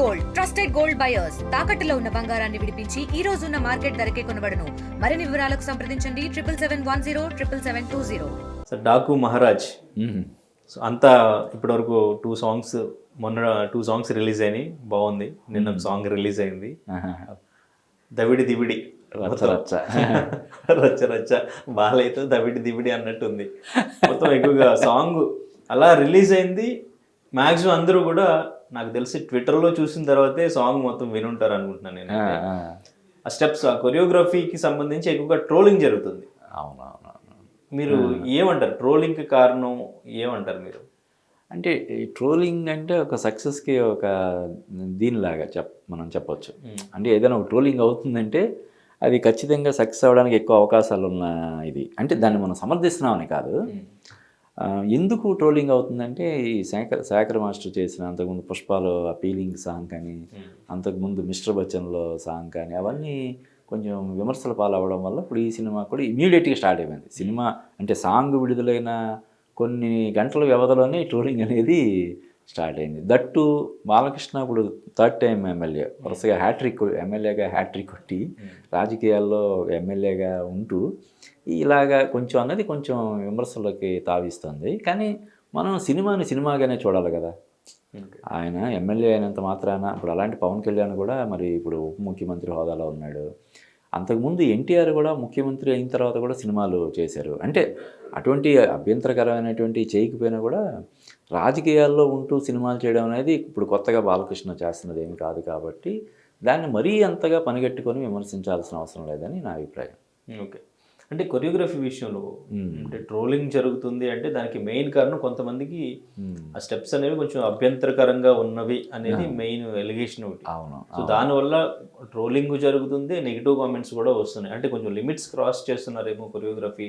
Gold trusted gold buyers తాకట్టులో ఉన్న బంగారాన్ని విడిపించి ఈ రోజు ఉన్న మార్కెట్ ధరకే కొనబడును. మరిన్ని వివరాలకు సంప్రదించండి 7771077720. సార్ డాకు మహారాజ్. సో అంతా ఇప్పటివరకు 2 సాంగ్స్, మొన్న 2 సాంగ్స్ రిలీజ్ అయినాయి, బాగుంది. నిన్న ఒక సాంగ్ రిలీజ్ అయింది, దవిడి దివిడి రచ్చ రచ్చ రచ్చ రచ్చ బాలైతే దవిడి దివిడి అన్నట్టుంది. మొత్తం ఎక్కువగా సాంగ్ అలా రిలీజ్ అయింది. మ్యాక్సిమం అందరూ కూడా నాకు తెలిసి ట్విట్టర్లో చూసిన తర్వాతే సాంగ్ మొత్తం వినుంటారు అనుకుంటున్నాను నేను. ఆ స్టెప్స్, ఆ కొరియోగ్రఫీకి సంబంధించి ఎక్కువగా ట్రోలింగ్ జరుగుతుంది. అవునవును. మీరు ఏమంటారు? ట్రోలింగ్కి కారణం ఏమంటారు మీరు? అంటే ఈ ట్రోలింగ్ అంటే ఒక సక్సెస్కి ఒక దీనిలాగా మనం చెప్పొచ్చు. అంటే ఏదైనా ఒక ట్రోలింగ్ అవుతుందంటే అది ఖచ్చితంగా సక్సెస్ అవ్వడానికి ఎక్కువ అవకాశాలు ఉన్న ఇది. అంటే దాన్ని మనం సమర్థిస్తున్నామని కాదు. ఎందుకు ట్రోలింగ్ అవుతుందంటే ఈ శేఖర్ మాస్టర్ చేసిన అంతకుముందు పుష్పాలో ఆ పీలింగ్ సాంగ్ కానీ, అంతకుముందు మిస్టర్ బచ్చన్లో సాంగ్ కానీ, అవన్నీ కొంచెం విమర్శల పాలవ్వడం వల్ల ఇప్పుడు ఈ సినిమా కూడా ఇమీడియట్గా స్టార్ట్ అయిపోయింది. సినిమా అంటే సాంగ్ విడుదలైన కొన్ని గంటల వ్యవధిలోనే ట్రోలింగ్ అనేది స్టార్ట్ అయింది. దట్టు బాలకృష్ణ ఇప్పుడు 3rd టైం ఎమ్మెల్యే, వరుసగా ఎమ్మెల్యేగా హ్యాట్రిక్ కొట్టి రాజకీయాల్లో ఎమ్మెల్యేగా ఉంటూ ఇలాగా కొంచెం అన్నది కొంచెం విమర్శలకి తావిస్తుంది. కానీ మనం సినిమాని సినిమాగానే చూడాలి కదా. ఆయన ఎమ్మెల్యే అయినంత మాత్రాన ఇప్పుడు అలాంటి పవన్ కళ్యాణ్ కూడా మరి ఇప్పుడు ఉప ముఖ్యమంత్రి హోదాలో ఉన్నాడు. అంతకుముందు ఎన్టీఆర్ కూడా ముఖ్యమంత్రి అయిన తర్వాత కూడా సినిమాలు చేశారు. అంటే అటువంటి అభ్యంతరకరమైనటువంటి చేయకపోయినా కూడా రాజకీయాల్లో ఉంటూ సినిమాలు చేయడం అనేది ఇప్పుడు కొత్తగా బాలకృష్ణ చేస్తున్నది ఏమి కాదు. కాబట్టి దాన్ని మరీ అంతగా పనిగట్టుకొని విమర్శించాల్సిన అవసరం లేదని నా అభిప్రాయం. ఓకే. అంటే కొరియోగ్రఫీ విషయంలో అంటే ట్రోలింగ్ జరుగుతుంది అంటే దానికి మెయిన్ కారణం కొంతమందికి ఆ స్టెప్స్ అనేవి కొంచెం అభ్యంతరకరంగా ఉన్నవి అనేది మెయిన్ ఎలిగేషన్ ఒకటి. అవును. సో దానివల్ల ట్రోలింగ్ జరుగుతుంది, నెగిటివ్ కామెంట్స్ కూడా వస్తున్నాయి. అంటే కొంచెం లిమిట్స్ క్రాస్ చేస్తున్నారేమో కొరియోగ్రఫీ.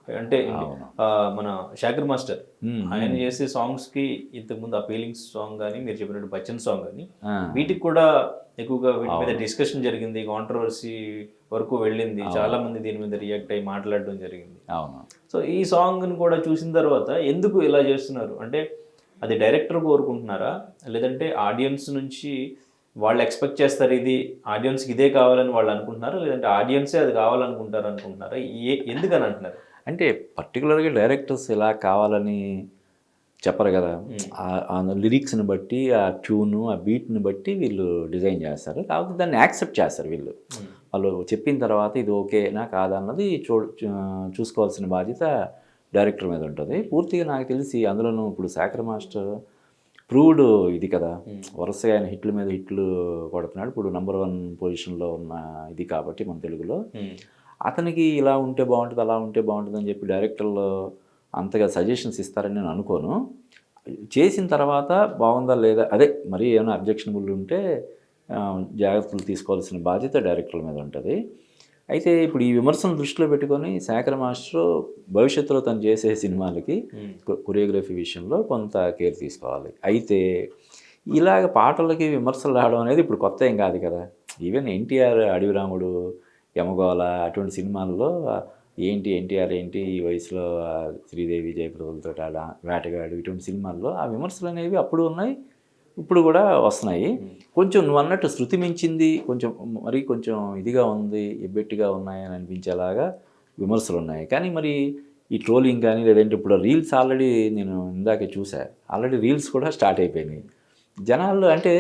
అంటే మన శేఖర్ మాస్టర్ ఆయన చేసే సాంగ్స్ కి ఇంతకుముందు ఆ ఫీలింగ్స్ సాంగ్ కానీ, మీరు చెప్పినట్టు బచ్చన్ సాంగ్ కానీ, వీటికి కూడా ఎక్కువగా వీటి మీద డిస్కషన్ జరిగింది, కాంట్రవర్సీ వరకు వెళ్ళింది. చాలా మంది దీని మీద రియాక్ట్ అయ్యి మాట్లాడడం జరిగింది. అవును. సో ఈ సాంగ్ని కూడా చూసిన తర్వాత ఎందుకు ఇలా చేస్తున్నారు అంటే అది డైరెక్టర్ కోరుకుంటున్నారా, లేదంటే ఆడియన్స్ నుంచి వాళ్ళు ఎక్స్పెక్ట్ చేస్తారు ఇది ఆడియన్స్కి ఇదే కావాలని వాళ్ళు అనుకుంటున్నారా, లేదంటే ఆడియన్సే అది కావాలనుకుంటారు అనుకుంటున్నారా? ఎందుకని అంటున్నారు? అంటే పర్టికులర్గా డైరెక్టర్స్ ఇలా కావాలని చెప్పరు కదా. ఆ లిరిక్స్ని బట్టి, ఆ ట్యూను, ఆ బీట్ని బట్టి వీళ్ళు డిజైన్ చేస్తారు. కాకపోతే దాన్ని యాక్సెప్ట్ చేస్తారు వీళ్ళు. వాళ్ళు చెప్పిన తర్వాత ఇది ఓకేనా కాదా అన్నది చూసుకోవాల్సిన బాధ్యత డైరెక్టర్ మీద ఉంటుంది. పూర్తిగా నాకు తెలిసి అందులోనూ ఇప్పుడు శేఖర్ మాస్టర్ ప్రూవ్డ్ ఇది కదా, వరుసగా ఆయన హిట్ల మీద హిట్లు కొడుతున్నాడు. ఇప్పుడు నెంబర్ 1 పొజిషన్లో ఉన్న ఇది కాబట్టి మన తెలుగులో అతనికి ఇలా ఉంటే బాగుంటుంది, అలా ఉంటే బాగుంటుంది అని చెప్పి డైరెక్టర్లు అంతగా సజెషన్స్ ఇస్తారని నేను అనుకోను. చేసిన తర్వాత బాగుందా లేదా, అదే మరి ఏమైనా అబ్జెక్షనబుల్ ఉంటే జాగ్రత్తలు తీసుకోవాల్సిన బాధ్యత డైరెక్టర్ల మీద ఉంటుంది. అయితే ఇప్పుడు ఈ విమర్శను దృష్టిలో పెట్టుకొని శేఖర్ మాస్టర్ భవిష్యత్తులో తను చేసే సినిమాలకి కొరియోగ్రఫీ విషయంలో కొంత కేర్ తీసుకోవాలి. అయితే ఇలాగ పాటలకి విమర్శలు రావడం అనేది ఇప్పుడు కొత్త ఏం కాదు కదా. ఈవెన్ ఎన్టీఆర్ అడవిరాముడు, యమగోళ అటువంటి సినిమాల్లో ఏంటి ఎన్టీఆర్ ఏంటి ఈ వయసులో శ్రీదేవి జయప్రదలతో వేటగాడు ఇటువంటి సినిమాల్లో ఆ విమర్శలు అనేవి అప్పుడు ఉన్నాయి, ఇప్పుడు కూడా వస్తున్నాయి. కొంచెం నువ్వు అన్నట్టు శృతి మించింది, కొంచెం మరి కొంచెం ఇదిగా ఉంది, ఎబ్బెట్టిగా ఉన్నాయని అనిపించేలాగా విమర్శలు ఉన్నాయి. కానీ మరి ఈ ట్రోలింగ్ కానీ లేదంటే ఇప్పుడు రీల్స్ ఆల్రెడీ నేను ఇందాకే చూసా, ఆల్రెడీ రీల్స్ కూడా స్టార్ట్ అయిపోయినాయి. జనాలు అంటే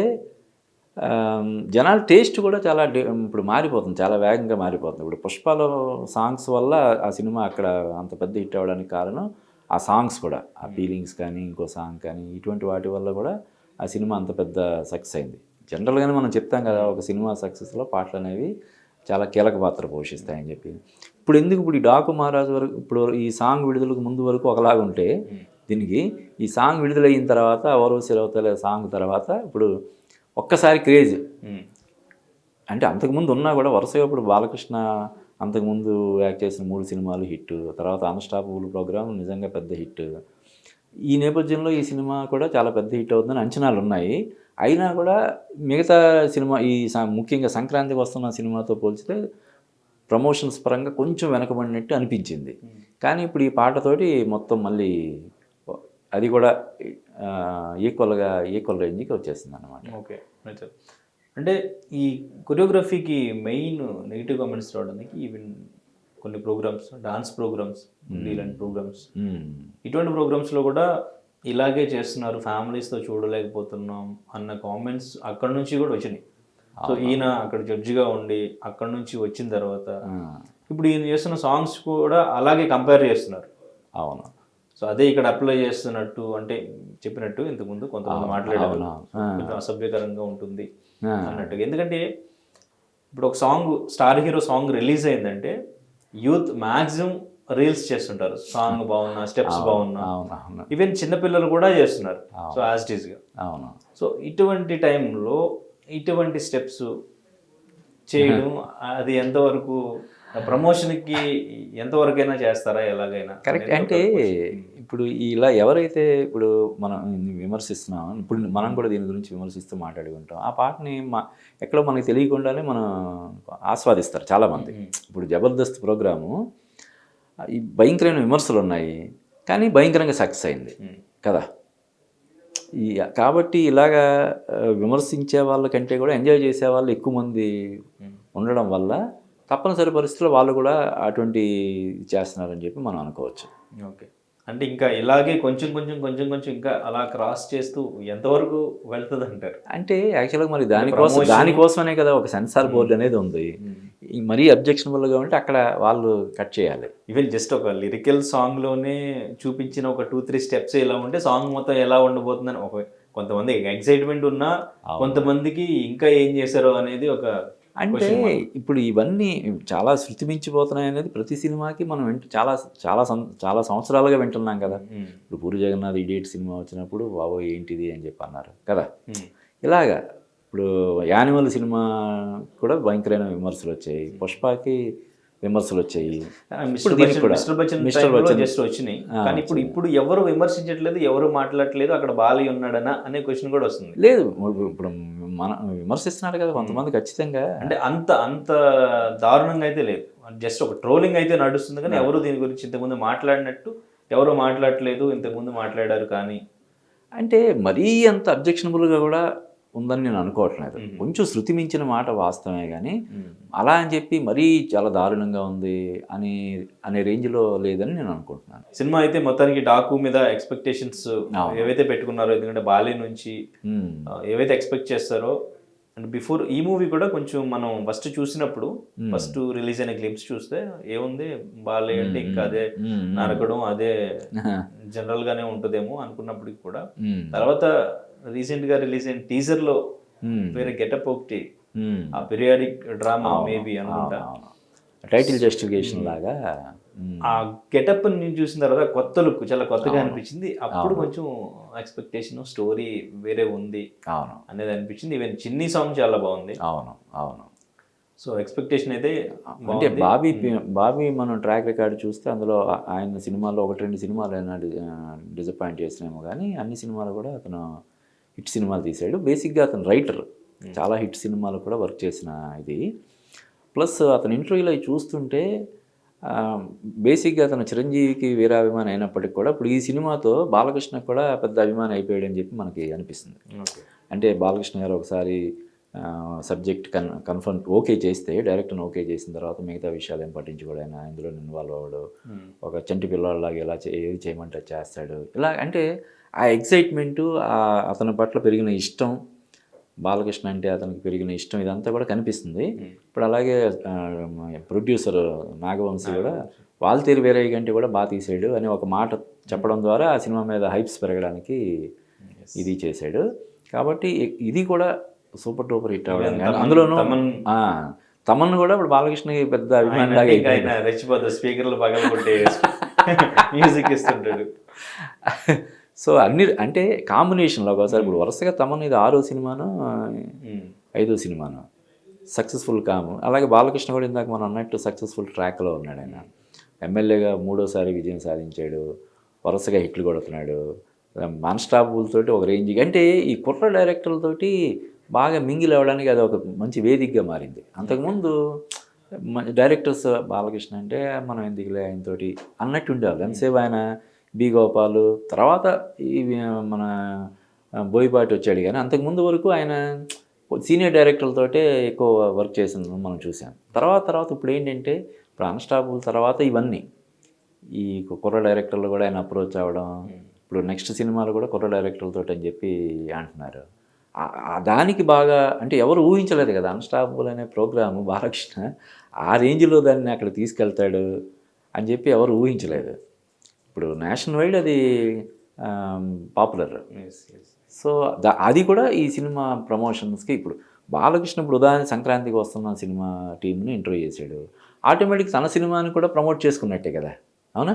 జనాల టేస్ట్ కూడా చాలా ఇప్పుడు మారిపోతుంది, చాలా వేగంగా మారిపోతుంది. ఇప్పుడు పుష్పలో సాంగ్స్ వల్ల ఆ సినిమా అక్కడ అంత పెద్ద హిట్ అవ్వడానికి కారణం ఆ సాంగ్స్ కూడా, ఆ ఫీలింగ్స్ కానీ ఇంకో సాంగ్ కానీ ఇటువంటి వాటి వల్ల కూడా ఆ సినిమా అంత పెద్ద సక్సెస్ అయింది. జనరల్గానే మనం చెప్తాం కదా, ఒక సినిమా సక్సెస్లో పాటలు అనేవి చాలా కీలక పాత్ర పోషిస్తాయని చెప్పి. ఇప్పుడు ఈ డాకు మహారాజ్ వరకు ఇప్పుడు ఈ సాంగ్ విడుదలకు ముందు వరకు ఒకలాగా ఉంటే దీనికి ఈ సాంగ్ విడుదలైన తర్వాత ఓర్వశి రౌతలే సాంగ్ తర్వాత ఇప్పుడు ఒక్కసారి క్రేజ్. అంటే అంతకుముందు ఉన్నా కూడా వరుసగా ఇప్పుడు బాలకృష్ణ అంతకుముందు యాక్ట్ చేసిన 3 సినిమాలు హిట్, తర్వాత అన్స్టాపబుల్ ప్రోగ్రామ్ నిజంగా పెద్ద హిట్. ఈ నేపథ్యంలో ఈ సినిమా కూడా చాలా పెద్ద హిట్ అవుతుందని అంచనాలు ఉన్నాయి. అయినా కూడా మిగతా సినిమా ముఖ్యంగా సంక్రాంతికి వస్తున్న సినిమాతో పోల్చితే ప్రమోషన్స్ పరంగా కొంచెం వెనకబడినట్టు అనిపించింది. కానీ ఇప్పుడు ఈ పాటతోటి మొత్తం మళ్ళీ అది కూడా ఈక్వల్ రేంజ్కి వచ్చేసింది అనమాట. ఓకే. అంటే ఈ కొరియోగ్రఫీకి మెయిన్ నెగిటివ్ కామెంట్స్ రావడానికి ఈవెన్ కొన్ని ప్రోగ్రామ్స్, డాన్స్ ప్రోగ్రామ్స్, ఇలాంటి ప్రోగ్రామ్స్, ఇటువంటి ప్రోగ్రామ్స్లో కూడా ఇలాగే చేస్తున్నారు, ఫ్యామిలీస్తో చూడలేకపోతున్నాం అన్న కామెంట్స్ అక్కడ నుంచి కూడా వచ్చినాయి. సో ఈయన అక్కడ జడ్జిగా ఉండి అక్కడ నుంచి వచ్చిన తర్వాత ఇప్పుడు ఈయన చేస్తున్న సాంగ్స్ కూడా అలాగే కంపేర్ చేస్తున్నారు. అవును. సో అదే ఇక్కడ అప్లై చేస్తున్నట్టు, అంటే చెప్పినట్టు ఇంతకుముందు కొంతమంది మాట్లాడారు కొంచెం అసభ్యకరంగా ఉంటుంది అన్నట్టుగా. ఎందుకంటే ఇప్పుడు ఒక song, star hero song release అయిందంటే యూత్ మ్యాక్సిమం రీల్స్ చేస్తుంటారు, సాంగ్ బాగున్నా, స్టెప్స్ బాగున్నా. ఈవెన్ చిన్నపిల్లలు కూడా చేస్తున్నారు. సో యాజ్ ఇట్ ఈస్గా. అవును. సో ఇటువంటి టైంలో ఇటువంటి స్టెప్స్ చేయడం అది ఎంతవరకు ప్రమోషన్కి ఎంతవరకైనా చేస్తారా, ఎలాగైనా? కరెక్ట్. అంటే ఇప్పుడు ఇలా ఎవరైతే ఇప్పుడు మనం విమర్శిస్తున్నాం, ఇప్పుడు మనం కూడా దీని గురించి విమర్శిస్తూ మాట్లాడుకుంటాం, ఆ పాటని ఎక్కడో మనకి తెలియకుండానే మనం ఆస్వాదిస్తారు చాలామంది. ఇప్పుడు జబర్దస్త్ ప్రోగ్రాము ఈ భయంకరమైన విమర్శలు ఉన్నాయి, కానీ భయంకరంగా సక్సెస్ అయింది కదా. కాబట్టి ఇలాగా విమర్శించే వాళ్ళకంటే కూడా ఎంజాయ్ చేసే వాళ్ళు ఎక్కువ మంది ఉండడం వల్ల తప్పనిసరి పరిస్థితుల్లో వాళ్ళు కూడా అటువంటి చేస్తున్నారని చెప్పి మనం అనుకోవచ్చు. ఓకే. అంటే ఇంకా ఇలాగే కొంచెం కొంచెం కొంచెం కొంచెం ఇంకా అలా క్రాస్ చేస్తూ ఎంతవరకు వెళ్తుంది అంటారు? అంటే యాక్చువల్గా మరి దానికోసమనే కదా ఒక సెన్సార్ బోర్డు అనేది ఉంది. మరీ అబ్జెక్షనబుల్గా ఉంటే అక్కడ వాళ్ళు కట్ చేయాలి. ఈవెన్ జస్ట్ ఒక లిరికల్ సాంగ్లోనే చూపించిన ఒక 2-3 స్టెప్స్ ఇలా ఉంటే సాంగ్ మొత్తం ఎలా ఉండబోతుందని ఒక కొంతమంది ఎక్సైట్మెంట్ ఉన్నా, కొంతమందికి ఇంకా ఏం చేశారో అనేది ఒక. అంటే ఇప్పుడు ఇవన్నీ చాలా శృతి మించిపోతున్నాయి అనేది ప్రతి సినిమాకి మనం చాలా సంవత్సరాలుగా వింటున్నాం కదా. ఇప్పుడు పూరి జగన్నాథ్ ఇడియట్ సినిమా వచ్చినప్పుడు బాబో ఏంటిది అని చెప్పి అన్నారు కదా. ఇలాగా ఇప్పుడు యానిమల్ సినిమా కూడా భయంకరమైన విమర్శలు వచ్చాయి, పుష్పకి విమర్శలు వచ్చాయి, మిస్టర్ బచ్చన్ జస్ట్ వచ్చినాయి. కానీ ఇప్పుడు ఎవరు విమర్శించట్లేదు, ఎవరు మాట్లాడట్లేదు, అక్కడ బాలయ్య ఉన్నాడనా అనే క్వశ్చన్ కూడా వస్తుంది. లేదు, ఇప్పుడు మనం విమర్శిస్తున్నారు కదా కొంతమంది ఖచ్చితంగా. అంటే అంత దారుణంగా అయితే లేదు, జస్ట్ ఒక ట్రోలింగ్ అయితే నడుస్తుంది. కానీ ఎవరు దీని గురించి ఇంతకుముందు మాట్లాడినట్టు ఎవరు మాట్లాడట్లేదు, ఇంతకుముందు మాట్లాడారు కానీ. అంటే మరీ అంత అబ్జెక్షనబుల్గా కూడా ఉందని నేను అనుకోవట్లేదు. కొంచెం శృతి మించిన మాట వాస్తవమే, కానీ అలా అని చెప్పి మరీ చాలా దారుణంగా ఉంది అనే రేంజ్లో లేదని నేను అనుకుంటున్నాను. సినిమా అయితే మొత్తానికి డాకు మీద ఎక్స్పెక్టేషన్స్ ఏవైతే పెట్టుకున్నారో, ఎందుకంటే బాలయ్య నుంచి ఏవైతే ఎక్స్పెక్ట్ చేస్తారో, అండ్ బిఫోర్ ఈ మూవీ కూడా కొంచెం మనం ఫస్ట్ చూసినప్పుడు, ఫస్ట్ రిలీజ్ అయిన క్లిప్స్ చూస్తే ఏముంది, బాలయ్య అంటే ఇంకా అదే నరకడం, అదే జనరల్ గానే ఉంటుందేమో అనుకున్నప్పటికి కూడా తర్వాత రీసెంట్ గా రిలీజ్ అయిన టీజర్ లో వేరే గెటప్ ఒకటి, ఆ పీరియాడిక్ డ్రామా మేబీ అనుకుంటా, టైటిల్ జస్టిఫికేషన్ లాగా ఆ గెటప్ ని చూసిన తర్వాత కొత్త లుక్, చాలా కొత్తగా అనిపించింది. అప్పుడు కొంచెం ఎక్స్పెక్టేషన్, స్టోరీ వేరే ఉంది అనేది అనిపించింది. ఈవెన్ చిన్ని సాంగ్ చాలా బాగుంది. అవును. సో ఎక్స్పెక్టేషన్ అయితే అంటే బాబీ మనం ట్రాక్ రికార్డ్ చూస్తే అందులో ఆయన సినిమాలో 1-2 సినిమాలు అయినా డిసప్పాయింట్ చేసినేమో, కానీ అన్ని సినిమాలు కూడా అతను హిట్ సినిమాలు తీశాడు. బేసిక్గా అతను రైటర్, చాలా హిట్ సినిమాలు కూడా వర్క్ చేసిన ఇది. ప్లస్ అతను ఇంటర్వ్యూలో చూస్తుంటే బేసిక్గా అతను చిరంజీవికి వీరాభిమాని అయినప్పటికీ కూడా ఇప్పుడు ఈ సినిమాతో బాలకృష్ణకు కూడా పెద్ద అభిమాని అయిపోయాడు అని చెప్పి మనకి అనిపిస్తుంది. అంటే బాలకృష్ణ గారు ఒకసారి సబ్జెక్ట్ కన్ఫర్మ్ ఓకే చేస్తే, డైరెక్టర్ని ఓకే చేసిన తర్వాత మిగతా విషయాలు ఏం పట్టించుకోడు ఆయన, ఇందులో ఇన్వాల్వ్ అవ్వడు, ఒక చంటి పిల్లవాళ్ళలాగా ఎలా ఏది చేయమంటే చేస్తాడు. ఇలా అంటే ఆ ఎక్సైట్మెంటు, అతని పట్ల పెరిగిన ఇష్టం, బాలకృష్ణ అంటే అతనికి పెరిగిన ఇష్టం, ఇదంతా కూడా కనిపిస్తుంది. ఇప్పుడు అలాగే ప్రొడ్యూసర్ నాగవంశీ కూడా వాల్తేరు వీరయ్య కంటే కూడా బాగా తీసాడు అని ఒక మాట చెప్పడం ద్వారా ఆ సినిమా మీద హైప్స్ పెరగడానికి ఇది చేశాడు. కాబట్టి ఇది కూడా సూపర్ డూపర్ హిట్ అవ్వడానికి, అందులోనూ తమన్ కూడా ఇప్పుడు బాలకృష్ణకి పెద్ద అభిమానిలాగా రెచ్చిపోతాడు, స్పీకర్లు పగలగొట్టే మ్యూజిక్ ఇస్తుంటాడు. సో అన్ని అంటే కాంబినేషన్లో ఒకసారి ఇప్పుడు వరుసగా తమన్ ఇది 6వ సినిమాను 5వ సినిమాను సక్సెస్ఫుల్ అలాగే బాలకృష్ణ కూడా ఇందాక మనం అన్నట్టు సక్సెస్ఫుల్ ట్రాక్లో ఉన్నాడు. ఆయన ఎమ్మెల్యేగా 3వసారి విజయం సాధించాడు, వరుసగా హిట్లు కొడుతున్నాడు, నాన్ స్టాపులతోటి ఒక రేంజ్. అంటే ఈ కుట్ర డైరెక్టర్లతోటి బాగా మింగిల్ అవ్వడానికి అది ఒక మంచి వేదికగా మారింది. అంతకుముందు డైరెక్టర్స్ బాలకృష్ణ అంటే మనం ఎందుకులే ఆయనతోటి అన్నట్టు ఉండేవాళ్ళు. ఎంతసేపు ఆయన బి గోపాలు, తర్వాత ఈ మన బోయపాటి వచ్చాడు. కానీ అంతకుముందు వరకు ఆయన సీనియర్ డైరెక్టర్లతోటే ఎక్కువ వర్క్ చేసిన మనం చూసాం. తర్వాత ఇప్పుడు ఏంటంటే ఇప్పుడు అన్స్టాపుల్ తర్వాత ఇవన్నీ ఈ కుర్ర డైరెక్టర్లు కూడా ఆయన అప్రోచ్ అవ్వడం, ఇప్పుడు నెక్స్ట్ సినిమాలు కూడా కుర్ర డైరెక్టర్లతో అని చెప్పి అంటున్నారు. దానికి బాగా అంటే ఎవరు ఊహించలేదు కదా అన్స్టాపుల్ అనే ప్రోగ్రాము బాలకృష్ణ ఆ రేంజ్లో దాన్ని అక్కడ తీసుకెళ్తాడు అని చెప్పి ఎవరు ఊహించలేదు. ఇప్పుడు నేషనల్ వైడ్ అది పాపులర్. సో అది కూడా ఈ సినిమా ప్రమోషన్స్కి ఇప్పుడు బాలకృష్ణ ఇప్పుడు ఉదాహరణ సంక్రాంతికి వస్తున్న సినిమా టీంని ఇంటర్వ్యూ చేశాడు, ఆటోమేటిక్ తన సినిమాని కూడా ప్రమోట్ చేసుకున్నట్టే కదా, అవునా?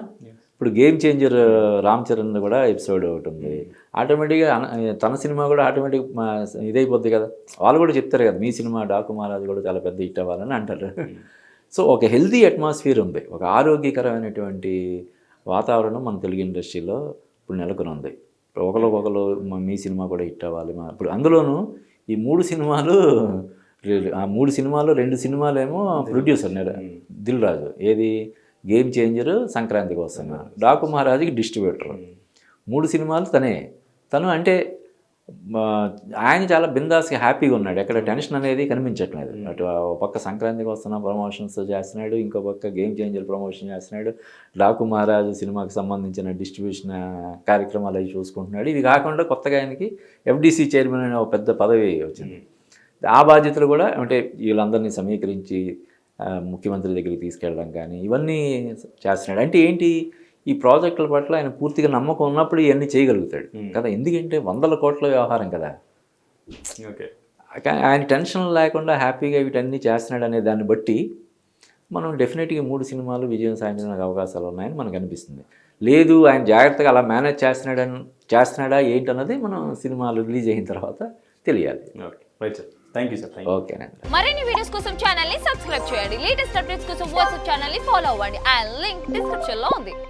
ఇప్పుడు గేమ్ చేంజర్ రామ్ చరణ్ కూడా ఎపిసోడ్ ఒకటి ఉంది, ఆటోమేటిక్గా తన సినిమా కూడా ఆటోమేటిక్ ఇదైపోద్ది కదా. వాళ్ళు కూడా చెప్తారు కదా మీ సినిమా డాకు మహారాజ్ కూడా చాలా పెద్ద హిట్ అవ్వాలని అంటారు. సో ఒక హెల్తీ అట్మాస్ఫియర్ ఉంది, ఒక ఆరోగ్యకరమైనటువంటి వాతావరణం మన తెలుగు ఇండస్ట్రీలో ఇప్పుడు నెలకొని ఉంది. ఒకరికొకరు మీ సినిమా కూడా హిట్ అవ్వాలి. ఇప్పుడు అందులోనూ ఈ 3 సినిమాలు, ఆ 3 సినిమాలు 2 సినిమాలేమో ప్రొడ్యూసర్ దిల్ రాజు, ఏది గేమ్ చేంజర్, సంక్రాంతికి వస్తున్నా, డాకు మహారాజుకి డిస్ట్రిబ్యూటర్. 3 సినిమాలు తను అంటే ఆయన చాలా బిందాస్గా హ్యాపీగా ఉన్నాడు, ఎక్కడ టెన్షన్ అనేది కనిపించట్లేదు. అటు ఒక పక్క సంక్రాంతికి వస్తున్న ప్రమోషన్స్ చేస్తున్నాడు, ఇంకో పక్క గేమ్ చేంజర్ ప్రమోషన్ చేస్తున్నాడు, డాకు మహారాజు సినిమాకి సంబంధించిన డిస్ట్రిబ్యూషన్ కార్యక్రమాలు అవి చూసుకుంటున్నాడు. ఇవి కాకుండా కొత్తగా ఆయనకి FDC చైర్మన్ అనే ఒక పెద్ద పదవి వచ్చింది. ఆ బాధ్యతలు కూడా అంటే వీళ్ళందరినీ సమీకరించి ముఖ్యమంత్రి దగ్గరికి తీసుకెళ్ళడం కానీ ఇవన్నీ చేస్తున్నాడు. అంటే ఏంటి, ఈ ప్రాజెక్టుల పట్ల ఆయన పూర్తిగా నమ్మకం ఉన్నప్పుడు ఇవన్నీ చేయగలుగుతాడు కదా, ఎందుకంటే 100 కోట్ల వ్యవహారం కదా. ఓకే, ఆయన టెన్షన్ లేకుండా హ్యాపీగా వీటన్నీ చేస్తున్నాడు అనే దాన్ని బట్టి మనం డెఫినెట్గా 3 సినిమాలు విజయం సాధించడానికి అవకాశాలు ఉన్నాయని మనకు అనిపిస్తుంది. లేదు ఆయన జాగ్రత్తగా అలా మేనేజ్ చేస్తున్నాడా ఏంటన్నది మనం సినిమాలు రిలీజ్ అయిన తర్వాత తెలియాలి. Okay, right sir, thank you sir. ఓకేనండి. మరిన్ని వీడియోస్ కోసం ఛానల్ ని సబ్స్క్రైబ్ చేయండి, లేటెస్ట్ అప్డేట్స్ కోసం వాట్సాప్ ఛానల్ ని ఫాలో అవ్వండి, అండ్ లింక్ డిస్క్రిప్షన్ లో ఉంది.